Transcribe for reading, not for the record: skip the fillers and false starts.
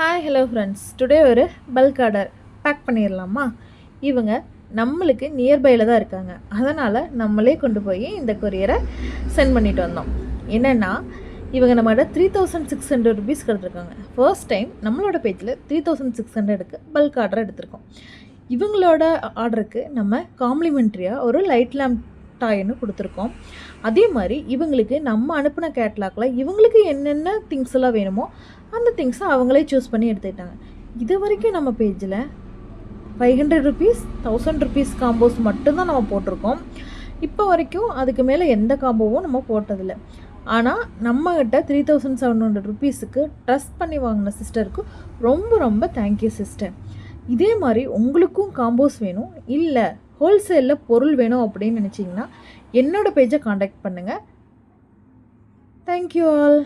Hi hello friends, today ஒரு bulk order back பண்ணிடலாமா? இவங்க நம்மளுக்கு நியர்பையில் தான் இருக்காங்க, அதனால் நம்மளே கொண்டு போய் இந்த கொரியரை சென்ட் பண்ணிட்டு வந்தோம். என்னென்னா, இவங்க நம்மகிட்ட 3600 ருபீஸ் கொடுத்துருக்காங்க. ஃபர்ஸ்ட் டைம் நம்மளோட பேஜில் 3600க்கு பல்க் ஆர்டர் எடுத்திருக்கோம். இவங்களோட ஆர்டருக்கு நம்ம காம்ப்ளிமெண்ட்ரியாக ஒரு லைட் லேம்ப் டாய்னு கொடுத்துருக்கோம். அதே மாதிரி இவங்களுக்கு நம்ம அனுப்பின கேட்லாகில் இவங்களுக்கு என்னென்ன திங்ஸ் எல்லாம் வேணுமோ அந்த திங்ஸை அவங்களே சூஸ் பண்ணி எடுத்துக்கிட்டாங்க. இது வரைக்கும் நம்ம பேஜில் 500 ருபீஸ் 1000 ருபீஸ் காம்போஸ் மட்டும்தான் நம்ம போட்டிருக்கோம். இப்போ வரைக்கும் அதுக்கு மேலே எந்த காம்போவும் நம்ம போட்டதில்லை. ஆனால் நம்மகிட்ட 3700 ருபீஸுக்கு ட்ரஸ்ட் பண்ணி வாங்கின சிஸ்டருக்கு ரொம்ப ரொம்ப தேங்க்யூ சிஸ்டர். இதே மாதிரி உங்களுக்கும் காம்போஸ் வேணும், இல்லை ஹோல்சேலில் பொருள் வேணும் அப்படின்னு நினச்சிங்கன்னா என்னோடய பேஜை காண்டாக்ட் பண்ணுங்கள். Thank you all.